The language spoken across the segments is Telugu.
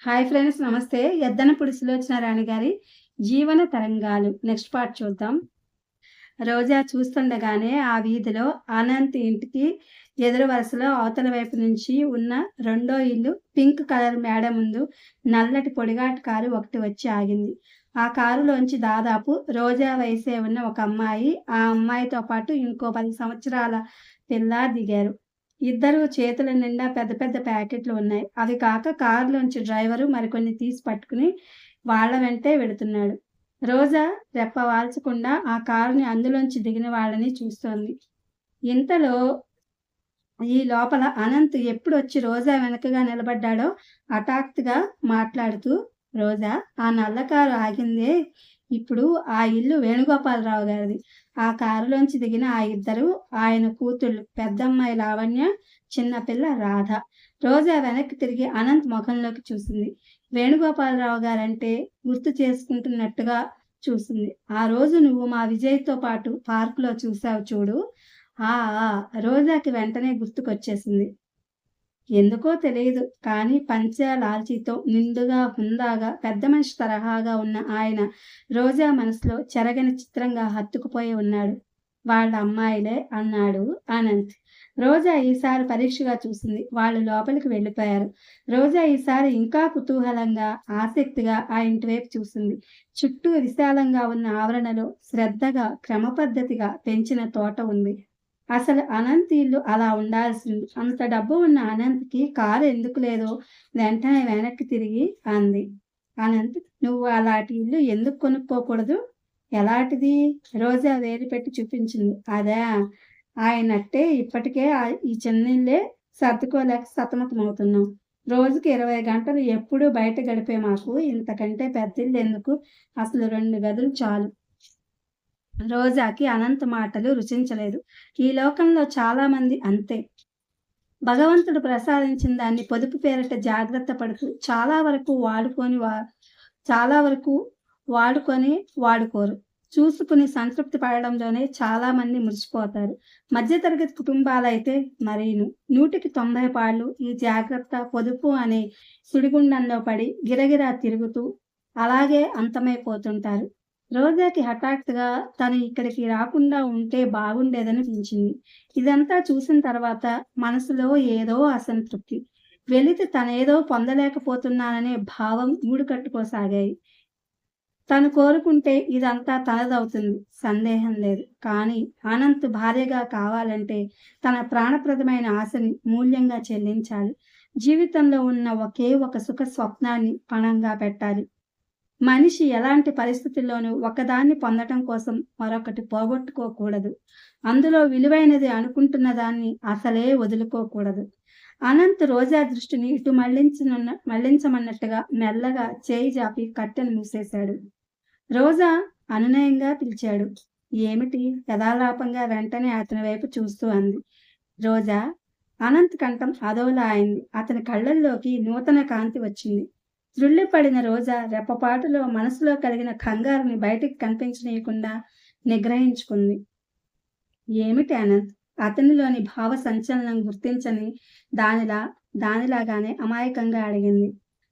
హాయ్ ఫ్రెండ్స్ నమస్తే. ఎద్దనపూడి సులోచన రాణి గారి జీవన తరంగాలు నెక్స్ట్ పార్ట్ చూద్దాం. రోజా చూస్తుండగానే ఆ వీధిలో అనంత్ ఇంటికి ఎదురు వరుసలో అవతల వైపు నుంచి ఉన్న రెండో ఇల్లు పింక్ కలర్ మేడ ముందు నల్లటి పొడిగాటి కారు ఒకటి వచ్చి ఆగింది. ఆ కారులోంచి దాదాపు రోజా వయసే ఉన్న ఒక అమ్మాయి, ఆ అమ్మాయితో పాటు ఇంకో 10 సంవత్సరాల పిల్ల దిగారు. ఇద్దరు చేతుల నిండా పెద్ద పెద్ద ప్యాకెట్లు ఉన్నాయి. అవి కాక కారులోంచి డ్రైవరు మరికొన్ని తీసి పట్టుకుని వాళ్ళ వెంటే వెడుతున్నాడు. రోజా రెప్ప వాల్చకుండా ఆ కారుని అందులోంచి దిగిన వాళ్ళని చూస్తోంది. ఇంతలో ఈ లోపల అనంత్ ఎప్పుడొచ్చి రోజా వెనకగా నిలబడ్డాడో హఠాత్తుగా మాట్లాడుతూ, రోజా, ఆ నల్ల కారు ఆగిందే ఇప్పుడు ఆ ఇల్లు వేణుగోపాలరావు గారిది. ఆ కారులోంచి దిగిన ఆ ఇద్దరు ఆయన కూతుళ్ళు, పెద్దమ్మాయి లావణ్య, చిన్నపిల్ల రాధ. రోజా వెనక్కి తిరిగి అనంత్ ముఖంలోకి చూసింది. వేణుగోపాలరావు గారంటే గుర్తు చేసుకుంటున్నట్టుగా చూసింది. ఆ రోజు నువ్వు మా విజయ్‌తో పాటు పార్కులో చూసావు చూడు. ఆ! ఆ! రోజాకి వెంటనే గుర్తుకొచ్చేసింది. ఎందుకో తెలీదు. కానీ పంచె, లాల్చీతో నిండుగా, హుందాగా, పెద్ద మనిషి తరహాగా ఉన్న ఆయన రోజా మనసులో చెరగని చిత్రంగా హత్తుకుపోయి ఉన్నాడు. వాళ్ళ అమ్మాయిలే అన్నాడు అనంత్. రోజా ఈసారి పరీక్షగా చూసింది. వాళ్ళు లోపలికి వెళ్ళిపోయారు. రోజా ఈసారి ఇంకా కుతూహలంగా, ఆసక్తిగా ఆ ఇంటి వైపు చూసింది. చుట్టూ విశాలంగా ఉన్న ఆవరణలో శ్రద్ధగా, క్రమపద్ధతిగా పెంచిన తోట ఉంది. అసలు అనంత్ ఇల్లు అలా ఉండాల్సింది. అంత డబ్బు ఉన్న అనంత్‌కి కారు ఎందుకు లేదో వెంటనే వెనక్కి తిరిగి అంది. అనంత్, నువ్వు అలాంటి ఇల్లు ఎందుకు కొనుక్కోకూడదు? ఎలాటిది? రోజా వేలు పెట్టి చూపించింది. అదా! ఆయనట్టే ఇప్పటికే ఈ చిన్నిల్లే సర్దుకోలేక సతమతమవుతున్నాం. రోజుకి 20 గంటలు ఎప్పుడూ బయట గడిపే మాకు ఇంతకంటే పెద్దిల్లెందుకు? అసలు 2 గదులు చాలు. రోజాకి అనంత్ మాటలు రుచించలేదు. ఈ లోకంలో చాలామంది అంతే. భగవంతుడు ప్రసాదించిన దాన్ని పొదుపు పేరిట జాగ్రత్త పడుతూ చాలా వరకు వాడుకొని వాడుకోరు. చూసుకుని సంతృప్తి పడడంలోనే చాలామంది మురిసిపోతారు. మధ్యతరగతి కుటుంబాలైతే మరీను. 100కి 90 పాళ్ళు ఈ జాగ్రత్త, పొదుపు అనే సుడిగుండంలో పడి గిరగిరా తిరుగుతూ అలాగే అంతమైపోతుంటారు. రోజాకి హఠాత్తుగా తను ఇక్కడికి రాకుండా ఉంటే బాగుండేదనిపించింది. ఇదంతా చూసిన తర్వాత మనసులో ఏదో అసంతృప్తి. వెళితే తనేదో పొందలేకపోతున్నాననే భావం గూడు కట్టుకోసాగాయి. తను కోరుకుంటే ఇదంతా తనదవుతుంది. సందేహం లేదు. కానీ అనంత్ భార్యగా కావాలంటే తన ప్రాణప్రదమైన ఆశని మూల్యంగా చెల్లించాలి. జీవితంలో ఉన్న ఒకే ఒక సుఖ స్వప్నాన్ని పణంగా పెట్టాలి. మనిషి ఎలాంటి పరిస్థితుల్లోనూ ఒకదాన్ని పొందటం కోసం మరొకటి పోగొట్టుకోకూడదు. అందులో విలువైనది అనుకుంటున్న దాన్ని అసలే వదులుకోకూడదు. అనంత్ రోజా దృష్టిని ఇటు మళ్లించమన్నట్టుగా మెల్లగా చేయి జాపి కట్టెను మూసేశాడు. రోజా అనునయంగా పిలిచాడు. ఏమిటి? యథాలాపంగా వెంటనే అతని వైపు చూస్తూ అంది. రోజా. అనంత్ కంఠం అదోలా అయింది. అతని కళ్ళల్లోకి నూతన కాంతి వచ్చింది. త్రుళ్ళిపడిన రోజా రెప్పపాటులో మనసులో కలిగిన కంగారుని బయటికి కనిపించనీయకుండా నిగ్రహించుకుంది. ఏమిటి అనంత్? అతనిలోని భావ సంచలనం గుర్తించని దానిలాగానే అమాయకంగా అడిగింది.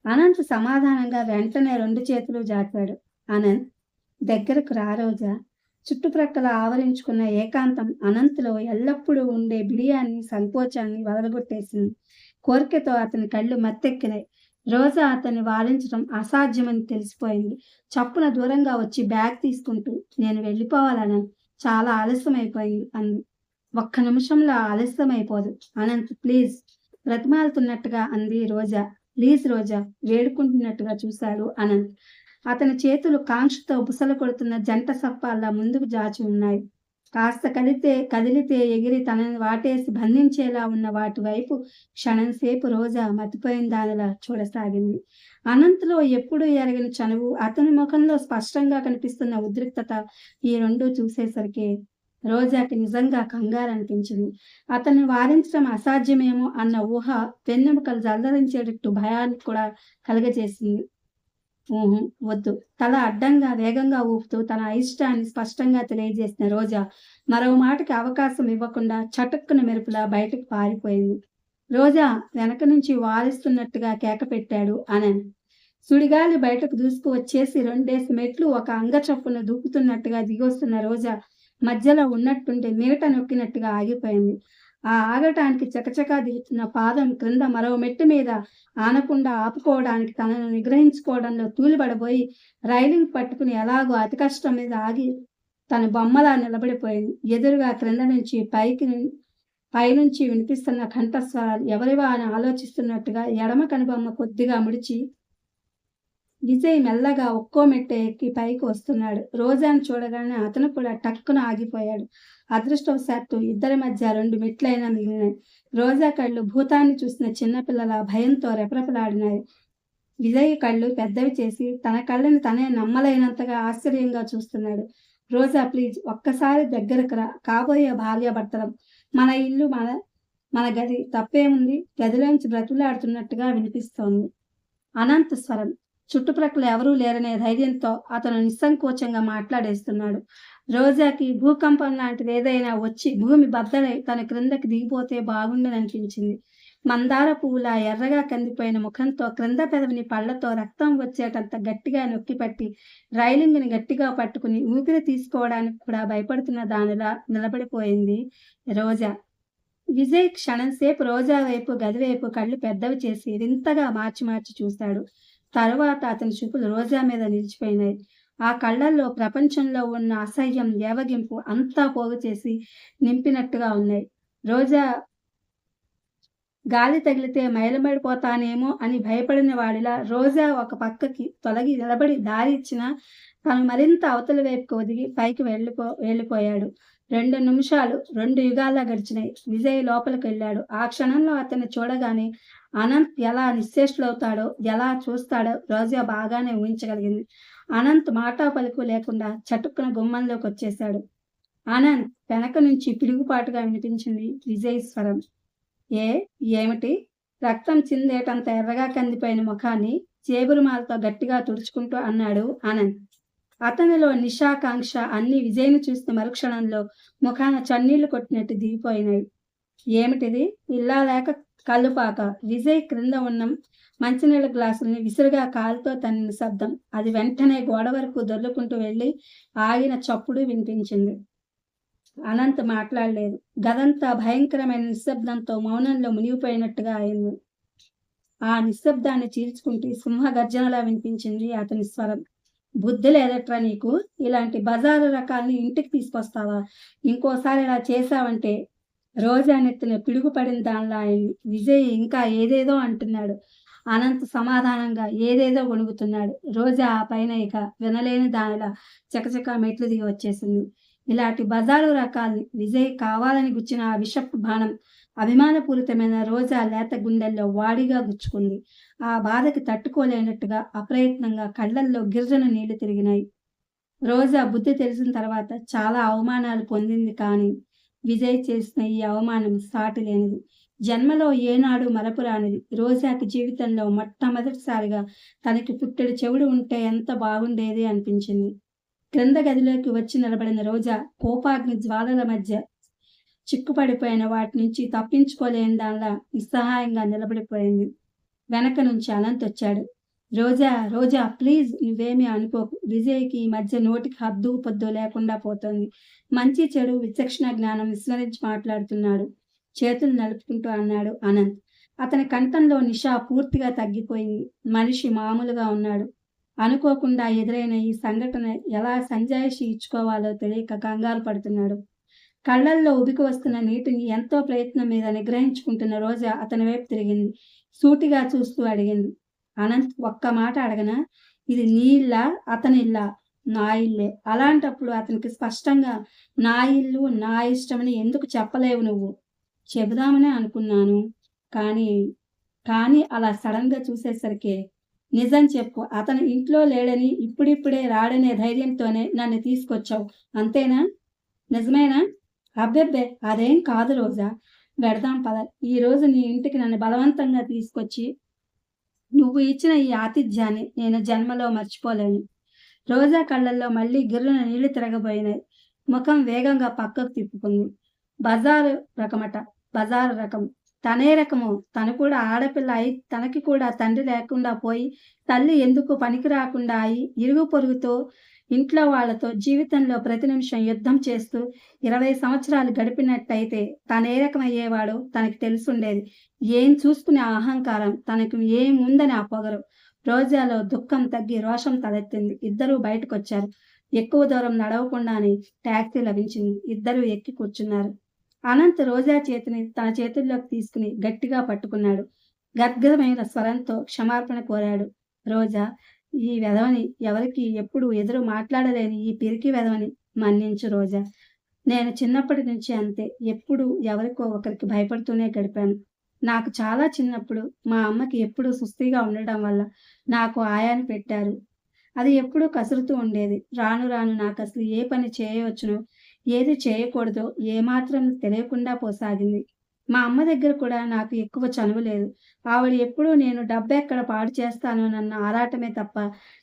అనంత్ సమాధానంగా వెంటనే 2 చేతులు జాపాడు. అనంత్, దగ్గరకు రా రోజా. చుట్టుప్రక్కల ఆవరించుకున్న ఏకాంతం అనంత్‌లో ఎల్లప్పుడూ ఉండే బిడియాన్ని, సంకోచాన్ని వదలగొట్టేసింది. కోర్కెతో అతని కళ్ళు మత్తెక్కినాయి. రోజా అతన్ని వారించడం అసాధ్యమని తెలిసిపోయింది. చప్పున దూరంగా వచ్చి బ్యాగ్ తీసుకుంటూ, నేను వెళ్ళిపోవాలనంత్. చాలా ఆలస్యమైపోయింది అంది. ఒక్క నిమిషంలో ఆలస్యమైపోదు. అనంత్, ప్లీజ్ బ్రతిమాలుతున్నట్టుగా అంది రోజా. ప్లీజ్ రోజా, వేడుకుంటున్నట్టుగా చూశాడు అనంత్. అతని చేతులు కాంక్షతో బుసలు కొడుతున్న జంట సర్పాల్లా ముందుకు జాచి ఉన్నాయి. కాస్త కదిలితే ఎగిరి తనని వాటేసి బంధించేలా ఉన్న వాటి వైపు క్షణంసేపు రోజా మతిపోయిన దానిలా చూడసాగింది. అనంత్‌లో ఎప్పుడూ ఎరగని చనువు, అతని ముఖంలో స్పష్టంగా కనిపిస్తున్న ఉద్రిక్తత ఈ రెండూ చూసేసరికి రోజాకి నిజంగా కంగారనిపించింది. అతన్ని వారించడం అసాధ్యమేమో అన్న ఊహ వెన్నెముకలు జలదరించేటట్టు భయాన్ని కూడా కలుగజేసింది. ఊహు, వద్దు. తల అడ్డంగా వేగంగా ఊపుతూ తన అయిష్టాన్ని స్పష్టంగా తెలియజేసిన రోజా మరో మాటకి అవకాశం ఇవ్వకుండా చటుక్కున మెరుపులా బయటకు పారిపోయింది. రోజా వెనక నుంచి వారిస్తున్నట్టుగా కేక పెట్టాడు ఆనంద్. సుడిగాలి బయటకు దూసుకు వచ్చేసి 2 మెట్లు ఒక అంగచప్పున దూకుతున్నట్టుగా దిగొస్తున్న రోజా మధ్యలో ఉన్నట్టుండి మీట నొక్కినట్టుగా ఆగిపోయింది. ఆ ఆగటానికి చకచకా దిగుతున్న పాదం క్రింద మరో మెట్టు మీద ఆనకుండా ఆపుకోవడానికి తనను నిగ్రహించుకోవడంలో తూలిబడబోయి రైలింగ్ పట్టుకుని ఎలాగో అతి కష్టం మీద ఆగి తన బొమ్మలా నిలబడిపోయింది. ఎదురుగా క్రింద నుంచి పైనుంచి వినిపిస్తున్న కంఠస్వరాలు ఎవరివా అని ఆలోచిస్తున్నట్టుగా ఎడమ కనుబొమ్మ కొద్దిగా ముడిచి విజయ్ మెల్లగా ఒక్కో మెట్టు ఎక్కి పైకి వస్తున్నాడు. రోజాను చూడగానే అతను కూడా టక్కున ఆగిపోయాడు. అదృష్టవశాత్తు ఇద్దరి మధ్య 2 మెట్లైనా మిగిలినాయి. రోజా కళ్ళు భూతాన్ని చూసిన చిన్నపిల్లల భయంతో రెపరెపలాడినాయి. విజయ్ కళ్ళు పెద్దవి చేసి తన కళ్ళని తనే నమ్మలేనంతగా ఆశ్చర్యంగా చూస్తున్నాడు. రోజా ప్లీజ్ ఒక్కసారి దగ్గరకు రా, కాబోయే భార్యాభర్తలం. మన ఇల్లు మన గది, తప్పేముంది? గదిలోంచి బ్రతులాడుతున్నట్టుగా వినిపిస్తోంది అనంత్ స్వరం. చుట్టుప్రక్కల ఎవరూ లేరనే ధైర్యంతో అతను నిస్సంకోచంగా మాట్లాడేస్తున్నాడు. రోజాకి భూకంపం లాంటిది ఏదైనా వచ్చి భూమి బద్దలై తన క్రిందకి దిగిపోతే బాగుండననిపించింది. మందార పువ్వులా ఎర్రగా కందిపోయిన ముఖంతో క్రింద పెదవిని పళ్లతో రక్తం వచ్చేటంత గట్టిగా నొక్కిపట్టి రైలింగ్ని గట్టిగా పట్టుకుని ఊపిరి తీసుకోవడానికి కూడా భయపడుతున్న దానిలా నిలబడిపోయింది రోజా. విజయ్ క్షణంసేపు రోజా వైపు గదివైపు కళ్ళు పెద్దవి చేసి వింతగా మార్చి మార్చి చూశాడు. తరువాత అతని చూపులు రోజా మీద నిలిచిపోయినాయి. ఆ కళ్ళల్లో ప్రపంచంలో ఉన్న అసహ్యం, ఏవగింపు అంతా పోగు చేసి నింపినట్టుగా ఉన్నాయి. రోజా గాలి తగిలితే మైలబడిపోతానేమో అని భయపడిన వాడిలా రోజా ఒక పక్కకి తొలగి నిలబడి దారి ఇచ్చినా తను మరింత అవతల వైపుకు ఒదిగి పైకి వెళ్ళిపోయాడు. 2 నిమిషాలు 2 యుగాల్లా గడిచినాయి. విజయ్ లోపలికి వెళ్ళాడు. ఆ క్షణంలో అతన్ని చూడగానే అనంత్ ఎలా నిశ్చేష్టులవుతాడో, ఎలా చూస్తాడో రోజా బాగానే ఊహించగలిగింది. అనంత్ మాటా పలుకు లేకుండా చటుక్కున గుమ్మంలోకి వచ్చేశాడు. అనంత్ వెనక నుంచి పిడుగుపాటుగా వినిపించింది విజయ్ స్వరం. ఏమిటి? రక్తం చిందేటంత ఎర్రగా కందిపోయిన ముఖాన్ని చేబురుమాలతో గట్టిగా తుడుచుకుంటూ అన్నాడు అనంత్. అతనిలో నిషాకాంక్ష అన్ని విజయ్ని చూసిన మరుక్షణంలో ముఖాన చన్నీళ్లు కొట్టినట్టు దిగిపోయినాయి. ఏమిటిది? ఇల్లా లేక కళ్ళుపాక? విజయ్ క్రింద ఉన్న మంచినీళ్ళ గ్లాసుల్ని విసురుగా కాలుతో తన్నిన శబ్దం. అది వెంటనే గోడ వరకు దొర్లుకుంటూ వెళ్ళి ఆగిన చప్పుడు వినిపించింది. అనంత్ మాట్లాడలేదు. గదంతా భయంకరమైన నిశ్శబ్దంతో మౌనంలో మునిగిపోయినట్టుగా అయింది. ఆ నిశ్శబ్దాన్ని చీల్చుకుంటూ సింహ గర్జనలా వినిపించింది అతని స్వరం. బుద్ధి లేదట్రా నీకు? ఇలాంటి బజారు రకాల్ని ఇంటికి తీసుకొస్తావా? ఇంకోసారి ఇలా చేశావంటే రోజా నెత్తిన పిడుగు పడిన దానిలా అయింది. విజయ్ ఇంకా ఏదేదో అంటున్నాడు. అనంత్ సమాధానంగా ఏదేదో గొణుగుతున్నాడు. రోజా ఆ పైన ఇక వినలేని దానిలా చకచకా మెట్లు దిగి వచ్చేసింది. ఇలాంటి బజారు రకాల్ని విజయ్ కావాలని గుచ్చిన ఆ విషపు బాణం అభిమానపూరితమైన రోజా లేత గుండెల్లో వాడిగా గుచ్చుకుంది. ఆ బాధకి తట్టుకోలేనట్టుగా అప్రయత్నంగా కళ్ళల్లో గిర్జన నీళ్లు తిరిగినాయి. రోజా బుద్ధి తెలిసిన తర్వాత చాలా అవమానాలు పొందింది. కానీ విజయ్ చేసిన ఈ అవమానం సాటి లేనిది. జన్మలో ఏనాడు మరపురానిది. రోజాకి జీవితంలో మొట్టమొదటిసారిగా తనకి పుట్టెడు చెవుడు ఉంటే ఎంత బాగుండేది అనిపించింది. క్రింద గదిలోకి వచ్చి నిలబడిన రోజా కోపాగ్ని జ్వాలల మధ్య చిక్కుపడిపోయిన వాటి నుంచి తప్పించుకోలేని దానిలా నిస్సహాయంగా నిలబడిపోయింది. వెనక నుంచి అనంత్ వచ్చాడు. రోజా ప్లీజ్ నువ్వేమీ అనుకోకు. విజయ్కి ఈ మధ్య నోటికి హద్దు పొద్దు లేకుండా పోతోంది. మంచి చెడు విచక్షణ జ్ఞానం విస్మరించి మాట్లాడుతున్నాడు. చేతులు నలుపుకుంటూ అన్నాడు అనంత్. అతని కంఠంలో నిషా పూర్తిగా తగ్గిపోయింది. మనిషి మామూలుగా ఉన్నాడు. అనుకోకుండా ఎదురైన ఈ సంఘటన ఎలా సంజాయిషి ఇచ్చుకోవాలో తెలియక కంగారు పడుతున్నాడు. కళ్ళల్లో ఉబికి వస్తున్న నీటిని ఎంతో ప్రయత్నం మీద నిగ్రహించుకుంటున్న రోజా అతని వైపు తిరిగింది. సూటిగా చూస్తూ అడిగింది. అనంత్, ఒక్క మాట అడగనా? ఇది నీ ఇల్లా, అతని ఇల్లా? నా ఇల్లే. అలాంటప్పుడు అతనికి స్పష్టంగా నా ఇల్లు నా ఇష్టమని ఎందుకు చెప్పలేవు నువ్వు? చెబుదామనే అనుకున్నాను. కానీ అలా సడన్ గా చూసేసరికి నిజం చెప్పు, అతను ఇంట్లో లేడని ఇప్పుడిప్పుడే రాడనే ధైర్యంతోనే నన్ను తీసుకొచ్చావు, అంతేనా? నిజమేనా? అబ్బెబ్బే, అదేం కాదు రోజా. వెడదాం పద. ఈరోజు నీ ఇంటికి నన్ను బలవంతంగా తీసుకొచ్చి నువ్వు ఇచ్చిన ఈ ఆతిథ్యాన్ని నేను జన్మలో మర్చిపోలేను. రోజా కళ్ళల్లో మళ్ళీ గిర్రున నీళ్లు తిరగబోయినాయి. ముఖం వేగంగా పక్కకు తిప్పుకుంది. బజారు రకం. తనే రకము. తను కూడా ఆడపిల్ల అయి తనకి కూడా తండ్రి లేకుండా పోయి, తల్లి ఎందుకు పనికి రాకుండా అయి, ఇరుగు పొరుగుతో, ఇంట్లో వాళ్ళతో జీవితంలో ప్రతి నిమిషం యుద్ధం చేస్తూ 20 సంవత్సరాలు గడిపినట్టయితే తనే రకమయ్యేవాడో తనకి తెలిసుండేది. ఏం చూసుకునే ఆ అహంకారం, తనకు ఏముందని ఆ పొగరు. రోజాలో దుఃఖం తగ్గి రోషం తలెత్తింది. ఇద్దరూ బయటకొచ్చారు. ఎక్కువ దూరం నడవకుండానే టాక్సీ లభించింది. ఇద్దరూ ఎక్కి కూర్చున్నారు. అనంత్ రోజా చేతిని తన చేతుల్లోకి తీసుకుని గట్టిగా పట్టుకున్నాడు. గద్గదమైన స్వరంతో క్షమాపణ కోరాడు. రోజా, ఈ వెధవని, ఎవరికీ ఎప్పుడూ ఎదురు మాట్లాడలేని ఈ పిరికి వెధవని మన్నించు రోజా. నేను చిన్నప్పటి నుంచి అంతే. ఎప్పుడూ ఎవరికో ఒకరికి భయపడుతూనే గడిపాను. నాకు చాలా చిన్నప్పుడు మా అమ్మకి ఎప్పుడూ సుస్థిగా ఉండడం వల్ల నాకు ఆయాని పెట్టారు. అది ఎప్పుడూ కసురుతూ ఉండేది. రాను రాను నాకసలు ఏ పని చేయవచ్చునో, ఏది చేయకూడదో ఏమాత్రం తెలియకుండా పోసాగింది. మా అమ్మ దగ్గర కూడా నాకు ఎక్కువ చనువు లేదు. ఆవిడ ఎప్పుడూ నేను డబ్బెక్కడ పాడు చేస్తానోనన్న ఆరాటమే తప్ప,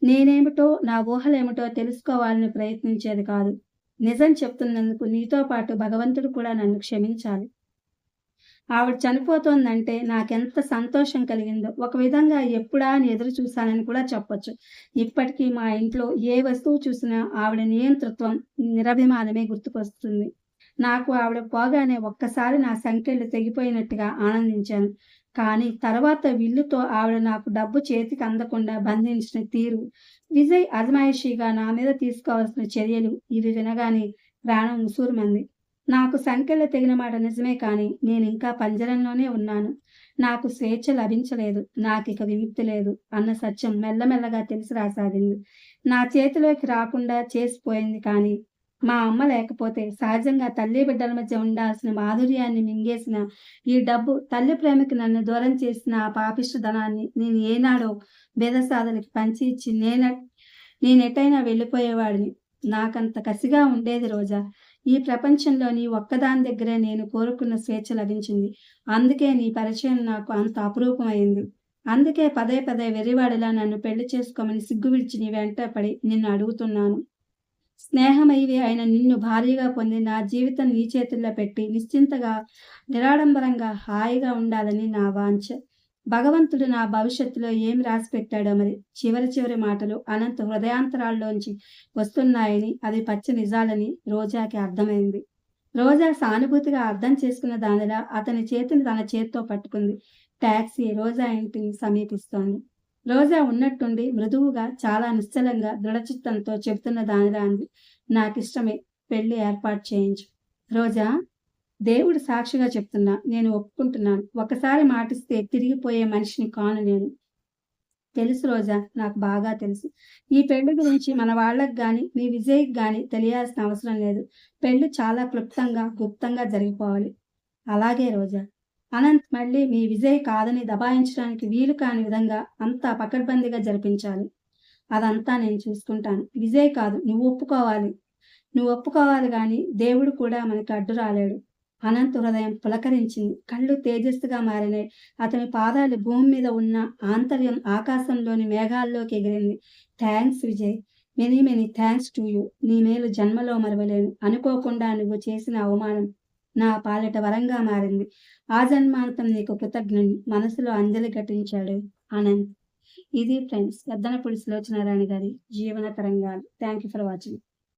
నేనేమిటో, నా ఊహలేమిటో తెలుసుకోవాలని ప్రయత్నించేది కాదు. నిజం చెప్తున్నందుకు నీతో పాటు భగవంతుడు కూడా నన్ను క్షమించాలి. ఆవిడ చనిపోతోందంటే నాకెంత సంతోషం కలిగిందో, ఒక విధంగా ఎప్పుడా అని ఎదురు చూశానని కూడా చెప్పొచ్చు. ఇప్పటికీ మా ఇంట్లో ఏ వస్తువు చూసినా ఆవిడ నియంతృత్వం, నిరభిమానమే గుర్తుకొస్తుంది. నాకు ఆవిడ పోగానే ఒక్కసారి నా సంకెళ్ళు తెగిపోయినట్టుగా ఆనందించాను. కానీ తర్వాత విల్లుతో ఆవిడ నాకు డబ్బు చేతికి అందకుండా బంధించిన తీరు, విజయ్ అజమాయిషీగా నా మీద తీసుకోవాల్సిన చర్యలు, ఇవి వినగానే ప్రాణం ఉసూరుమంది. నాకు సంకెళ్ళు తెగిన మాట నిజమే కానీ, నేనింకా పంజరంలోనే ఉన్నాను. నాకు స్వేచ్ఛ లభించలేదు. నాకిక విముక్తి లేదు అన్న సత్యం మెల్లమెల్లగా తెలిసి రాసాగింది. నా చేతిలోకి రాకుండా చేసిపోయింది కానీ, మా అమ్మ లేకపోతే సహజంగా తల్లి బిడ్డల మధ్య ఉండాల్సిన మాధుర్యాన్ని మింగేసిన ఈ డబ్బు, తల్లి ప్రేమకి నన్ను దూరం చేసిన ఆ పాపిష్టి ధనాన్ని నేను ఏనాడో బీదసాదులకి పంచి ఇచ్చి నేనెటైనా వెళ్ళిపోయేవాడిని. నాకంత కసిగా ఉండేది రోజా. ఈ ప్రపంచంలో నీ ఒక్కదాని దగ్గరే నేను కోరుకున్న స్వేచ్ఛ లభించింది. అందుకే నీ పరిచయం నాకు అంత అపురూపమైంది. అందుకే పదే పదే వెర్రివాడిలా నన్ను పెళ్లి చేసుకోమని సిగ్గు విడిచి నీ వెంట పడి నిన్ను అడుగుతున్నాను. స్నేహమయివి అయిన నిన్ను భార్యగా పొంది నా జీవితం నీ చేతుల్లో పెట్టి నిశ్చింతగా, నిరాడంబరంగా, హాయిగా ఉండాలని నా వాంఛ. భగవంతుడు నా భవిష్యత్తులో ఏమి రాసిపెట్టాడో మరి. చివరి మాటలు అనంత హృదయాంతరాల్లోంచి వస్తున్నాయని, అది పచ్చి నిజాలని రోజాకి అర్థమైంది. రోజా సానుభూతిగా అర్థం చేసుకున్న దానిలా అతని చేతిని తన చేత్తో పట్టుకుంది. టాక్సీ రోజా ఇంటిని సమీపిస్తోంది. రోజా ఉన్నట్టుండి మృదువుగా, చాలా నిశ్చలంగా, దృఢచిత్తంతో చెబుతున్న దానిలా అంది. నాకిష్టమే, పెళ్లి ఏర్పాటు చేయించు. రోజా, దేవుడు సాక్షిగా చెప్తున్నా, నేను ఒప్పుకుంటున్నాను. ఒకసారి మాటిస్తే తిరిగిపోయే మనిషిని కాను నేను. తెలుసు రోజా, నాకు బాగా తెలుసు. ఈ పెళ్లి గురించి మన వాళ్ళకి గాని, మీ విజయ్‌కి గాని తెలియాల్సిన అవసరం లేదు. పెళ్లి చాలా క్లుప్తంగా, గుప్తంగా జరిగిపోవాలి. అలాగే రోజా. అనంత్ మళ్ళీ మీ విజయ్ కాదని దబాయించడానికి వీలు కాని విధంగా అంతా పకడ్బందీగా జరిపించాలి. అదంతా నేను చూసుకుంటాను. విజయ్ కాదు, నువ్వు ఒప్పుకోవాలి. నువ్వు ఒప్పుకోవాలి గాని దేవుడు కూడా మనకి అడ్డు రాలేడు. అనంత్ హృదయం పులకరించింది. కళ్ళు తేజస్సుగా మారినాయి. అతని పాదాలు భూమి మీద ఉన్న ఆంతర్యం ఆకాశంలోని మేఘాల్లోకి ఎగిరింది. Thanks Vijay. Many many thanks to you. నీ మేలు జన్మలో మరవలేను. అనుకోకుండా నువ్వు చేసిన అవమానం నా పాలిట వరంగా మారింది. ఆ జన్మాంతం నీకు కృతజ్ఞుని. మనసులో అంజలి ఘటించాడు అనంత్. ఇది ఫ్రెండ్స్, పెద్దనపూడి సులోచనారాణి గారి జీవన తరంగాలు. Thank you for watching.